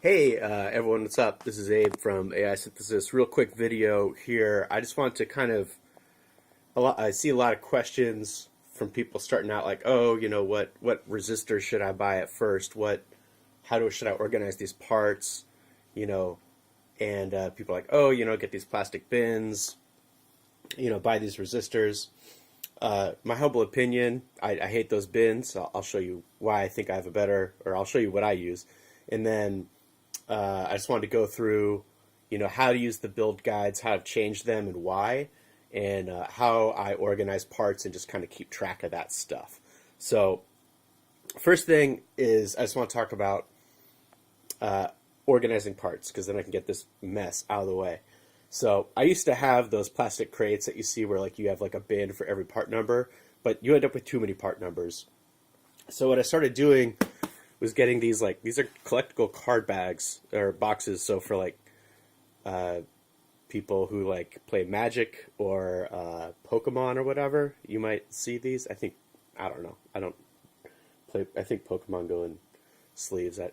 Hey, everyone, what's up? This is Abe from AI Synthesis. Real quick video here. I just want to I see a lot of questions from people starting out like, oh, what resistor should I buy at first? Should I organize these parts? You know, and people are like, oh, get these plastic bins, buy these resistors. My humble opinion, I hate those bins. I'll show you why I think I have or I'll show you what I use. And then I just wanted to go through, how to use the build guides, how to change them and why, and how I organize parts and just kind of keep track of that stuff. So first thing is I just want to talk about organizing parts because then I can get this mess out of the way. So I used to have those plastic crates that you see where like you have like a bin for every part number, but you end up with too many part numbers. So what I started doing was getting these are collectible card bags or boxes. So for like people who like play Magic or Pokemon or whatever, you might see these. I don't know. I don't play. I think Pokemon go in sleeves. I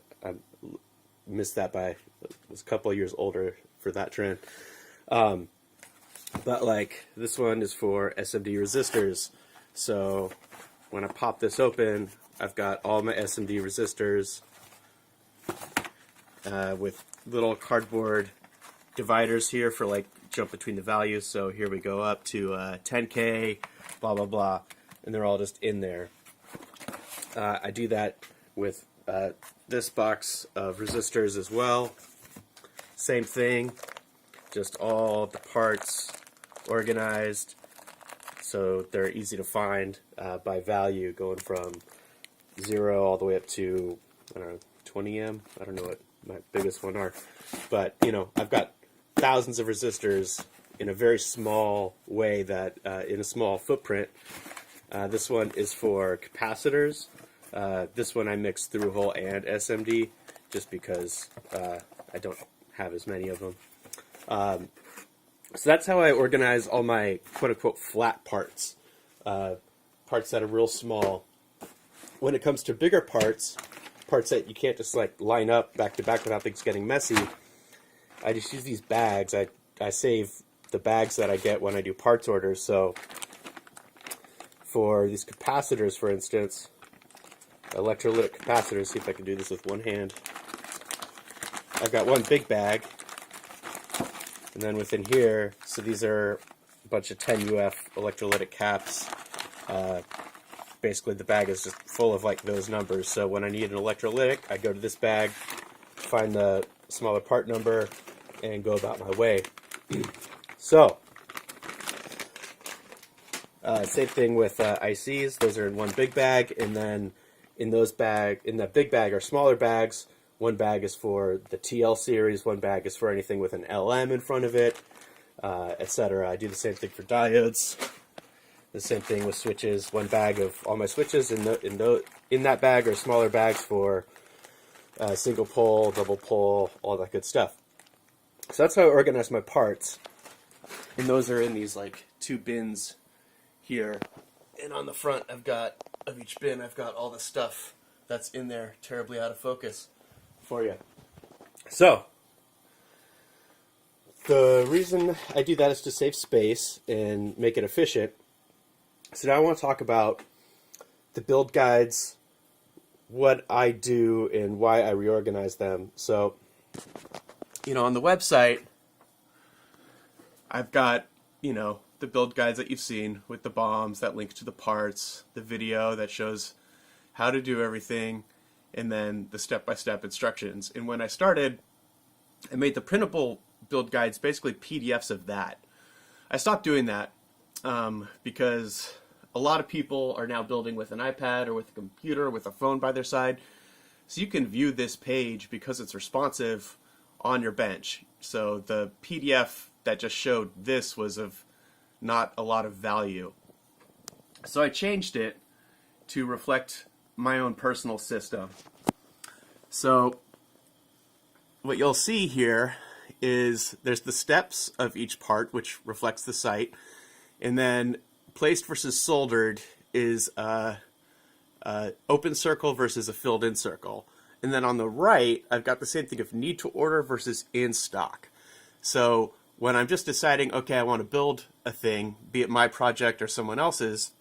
missed that by was a couple of years older for that trend. But like this one is for SMD resistors. So when I pop this open, I've got all my SMD resistors with little cardboard dividers here for like jump between the values. So here we go up to 10K, blah, blah, blah. And they're all just in there. I do that with this box of resistors as well. Same thing, just all the parts organized so they're easy to find by value, going from 0 all the way up to, I don't know, 20M. I don't know what my biggest one are. But, I've got thousands of resistors in a very small way in a small footprint. This one is for capacitors. This one I mixed through hole and SMD just because I don't have as many of them. So that's how I organize all my quote-unquote flat parts, parts that are real small. When it comes to bigger parts that you can't just like line up back to back without things getting messy, I just use these bags. I save the bags that I get when I do parts orders. So for these capacitors, for instance, electrolytic capacitors, see if I can do this with one hand. I've got one big bag, and then within here, so these are a bunch of 10UF electrolytic caps. Basically the bag is just full of like those numbers. So when I need an electrolytic, I go to this bag, find the smaller part number, and go about my way. So, same thing with ICs. Those are in one big bag, and then in that big bag are smaller bags. One bag is for the TL series, one bag is for anything with an LM in front of it, etc. I do the same thing for diodes. The same thing with switches. One bag of all my switches. In that bag are smaller bags for single pole, double pole, all that good stuff. So that's how I organize my parts. And those are in these like two bins here. And on the front of each bin, I've got all the stuff that's in there, terribly out of focus for you. So the reason I do that is to save space and make it efficient. So now I want to talk about the build guides, what I do, and why I reorganize them. So, on the website, I've got, the build guides that you've seen with the bombs that link to the parts, the video that shows how to do everything, and then the step-by-step instructions. And when I started, I made the printable build guides basically PDFs of that. I stopped doing that because a lot of people are now building with an iPad or with a computer, with a phone by their side. So you can view this page because it's responsive on your bench. So the PDF that just showed this was of not a lot of value. So I changed it to reflect my own personal system. So what you'll see here is there's the steps of each part, which reflects the site, and then placed versus soldered is a open circle versus a filled in circle. And then on the right, I've got the same thing of need to order versus in stock. So when I'm just deciding, okay, I want to build a thing, be it my project or someone else's,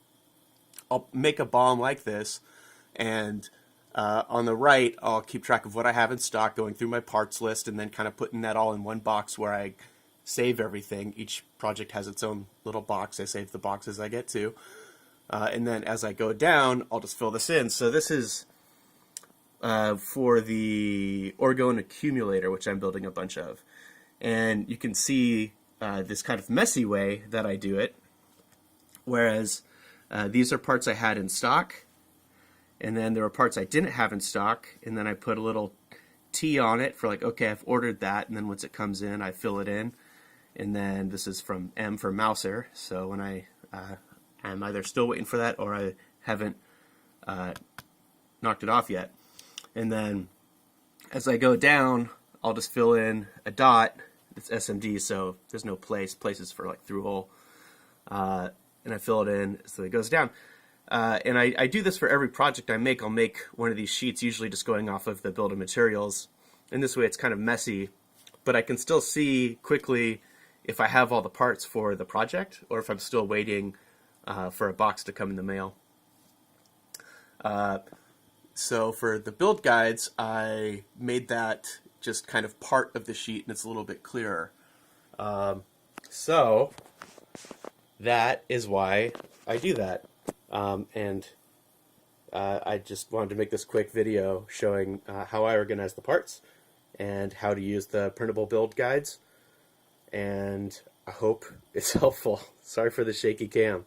I'll make a bomb like this, and on the right, I'll keep track of what I have in stock, going through my parts list, and then kind of putting that all in one box where I save everything. Each project has its own little box. I save the boxes I get to. And then as I go down, I'll just fill this in. So this is for the orgone accumulator, which I'm building a bunch of. And you can see this kind of messy way that I do it, whereas these are parts I had in stock, and then there were parts I didn't have in stock, and then I put a little T on it for like, okay, I've ordered that, and then once it comes in, I fill it in. And then this is from M for Mouser, so when I'm either still waiting for that or I haven't knocked it off yet. And then as I go down, I'll just fill in a dot. It's SMD, so there's no place. Place is for like through hole. And I fill it in so it goes down. And I do this for every project I make. I'll make one of these sheets, usually just going off of the build of materials. And this way it's kind of messy, but I can still see quickly if I have all the parts for the project or if I'm still waiting for a box to come in the mail. So for the build guides, I made that just kind of part of the sheet, and it's a little bit clearer. So that is why I do that. And I just wanted to make this quick video showing how I organize the parts and how to use the printable build guides. And I hope it's helpful. Sorry for the shaky cam.